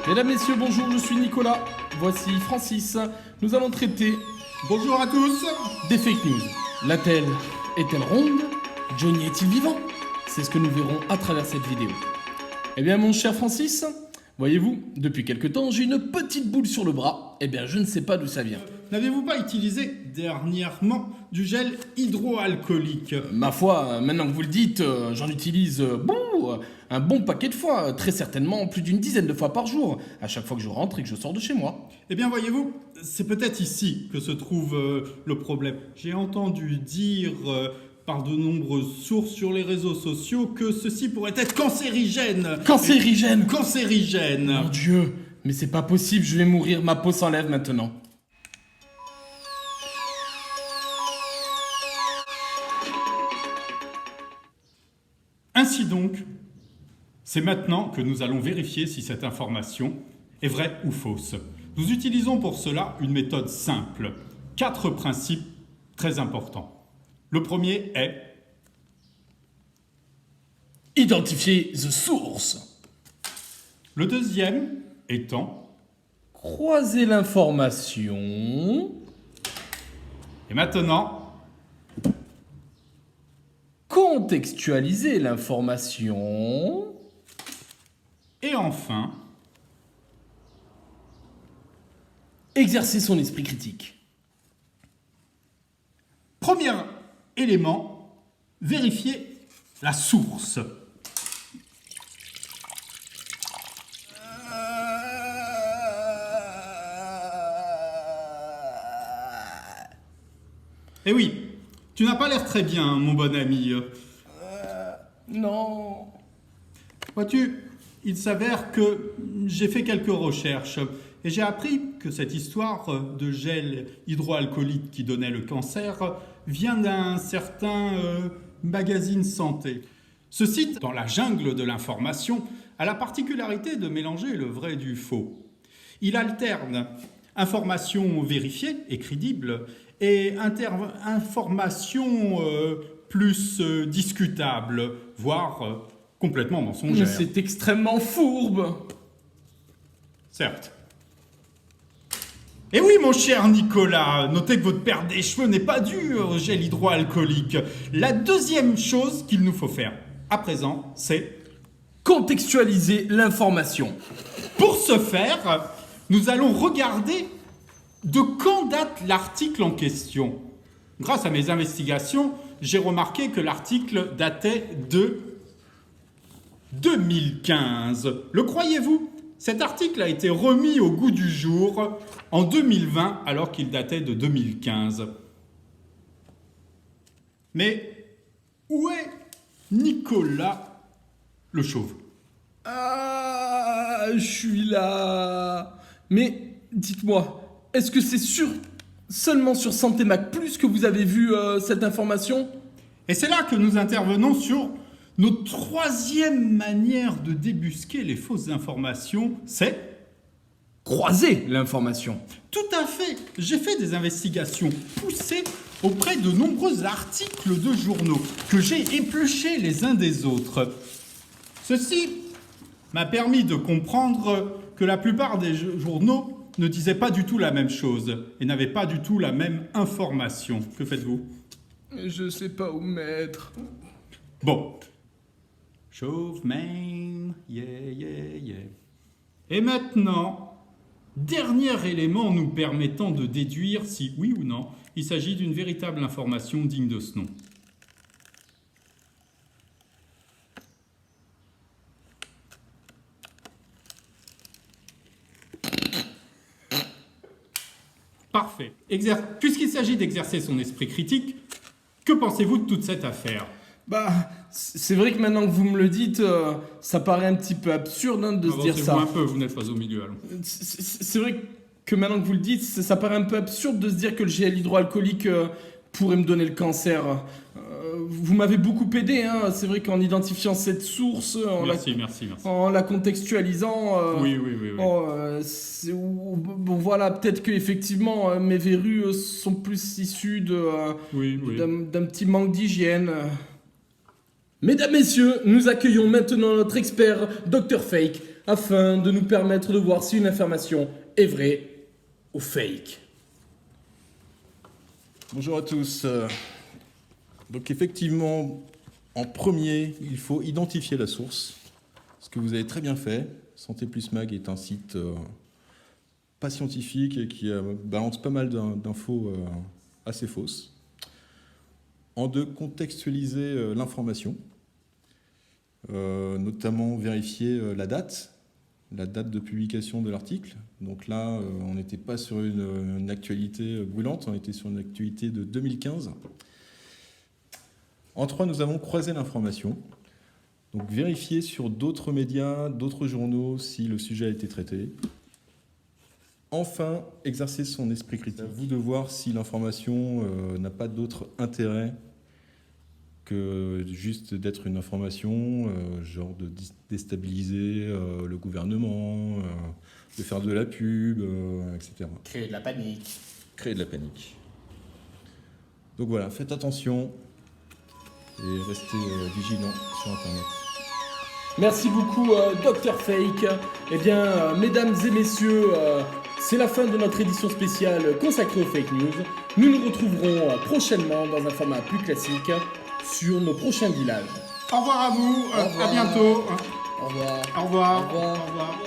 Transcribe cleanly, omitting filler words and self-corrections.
Mesdames, Messieurs, bonjour, je suis Nicolas. Voici Francis. Nous allons traiter Bonjour à tous. des fake news. La Terre est-elle ronde? Johnny est-il vivant? C'est ce que nous verrons à travers cette vidéo. Eh bien, mon cher Francis, voyez-vous, depuis quelque temps, j'ai une petite boule sur le bras. Eh bien, je ne sais pas d'où ça vient. N'avez-vous pas utilisé dernièrement du gel hydroalcoolique? Ma foi, maintenant que vous le dites, j'en utilise un bon paquet de fois, très certainement plus d'une dizaine de fois par jour, à chaque fois que je rentre et que je sors de chez moi. Eh bien, voyez-vous, c'est peut-être ici que se trouve le problème. J'ai entendu dire par de nombreuses sources sur les réseaux sociaux que ceci pourrait être cancérigène. Cancérigène! Cancérigène. Mon Dieu, mais c'est pas possible, je vais mourir, ma peau s'enlève maintenant. Ainsi donc, c'est maintenant que nous allons vérifier si cette information est vraie ou fausse. Nous utilisons pour cela une méthode simple. 4 principes très importants. Le premier est Identifier the source. le deuxième étant, Croiser l'information. et maintenant, Contextualiser l'information. et enfin, Exercer son esprit critique. premier élément, vérifier la source. Eh oui, tu n'as pas l'air très bien, mon bon ami. Non. Vois-tu, il s'avère que j'ai fait quelques recherches et j'ai appris que cette histoire de gel hydroalcoolique qui donnait le cancer vient d'un certain magazine santé. Ce site, dans la jungle de l'information, a la particularité de mélanger le vrai du faux. Il alterne informations vérifiées et crédibles et informations plus discutables, voire complètement mensongères. C'est extrêmement fourbe. Certes. Et oui, mon cher Nicolas, notez que votre perte des cheveux n'est pas due au gel hydroalcoolique. La deuxième chose qu'il nous faut faire à présent, c'est... Contextualiser l'information. Pour ce faire, nous allons regarder de quand date l'article en question. Grâce à mes investigations, j'ai remarqué que l'article datait de 2015. Le croyez-vous? Cet article a été remis au goût du jour en 2020 alors qu'il datait de 2015. Mais où est Nicolas le chauve? Ah, je suis là. Mais dites-moi, est-ce que c'est seulement sur Santé Mac Plus que vous avez vu cette information? Et c'est là que nous intervenons sur notre troisième manière de débusquer les fausses informations, c'est... Croiser l'information. Tout à fait. J'ai fait des investigations poussées auprès de nombreux articles de journaux que j'ai épluchés les uns des autres. Ceci m'a permis de comprendre que la plupart des journaux ne disaient pas du tout la même chose et n'avaient pas du tout la même information. Que faites-vous? Je sais pas où mettre. Bon. Chauve man, yeah, yeah, yeah. Et maintenant, dernier élément nous permettant de déduire si, oui ou non, il s'agit d'une véritable information digne de ce nom. Parfait. Puisqu'il s'agit d'exercer son esprit critique, que pensez-vous de toute cette affaire? Bah, c'est vrai que maintenant que vous me le dites, ça paraît un petit peu absurde de se dire ça. Avancez-vous un peu, vous n'êtes pas au milieu, allons. C'est vrai que maintenant que vous le dites, ça paraît un peu absurde de se dire que le gel hydroalcoolique pourrait me donner le cancer. Vous m'avez beaucoup aidé, hein. C'est vrai qu'en identifiant cette source, Merci. en la contextualisant, Oui. bon voilà, peut-être que effectivement mes verrues sont plus issues Oui. d'un petit manque d'hygiène. Mesdames, messieurs, nous accueillons maintenant notre expert Dr Fake afin de nous permettre de voir si une information est vraie ou fake. Bonjour à tous. Donc effectivement, en premier, il faut identifier la source, ce que vous avez très bien fait. Santé Plus Mag est un site pas scientifique et qui balance pas mal d'infos assez fausses. En deux, contextualiser l'information, notamment vérifier la date de publication de l'article. Donc là, on n'était pas sur une actualité brûlante, on était sur une actualité de 2015. En trois, nous avons croisé l'information. Donc vérifier sur d'autres médias, d'autres journaux si le sujet a été traité. Enfin, exercer son esprit critique. C'est à vous de voir si l'information n'a pas d'autre intérêt que juste d'être une information, genre de déstabiliser le gouvernement, de faire de la pub, etc. Créer de la panique. Créer de la panique. Donc voilà, faites attention et restez vigilants sur Internet. Merci beaucoup, Dr Fake. Eh bien, mesdames et messieurs, c'est la fin de notre édition spéciale consacrée aux fake news. Nous nous retrouverons prochainement dans un format plus classique sur nos prochains villages. Au revoir à vous, à bientôt. Au revoir. Au revoir. Au revoir. Au revoir.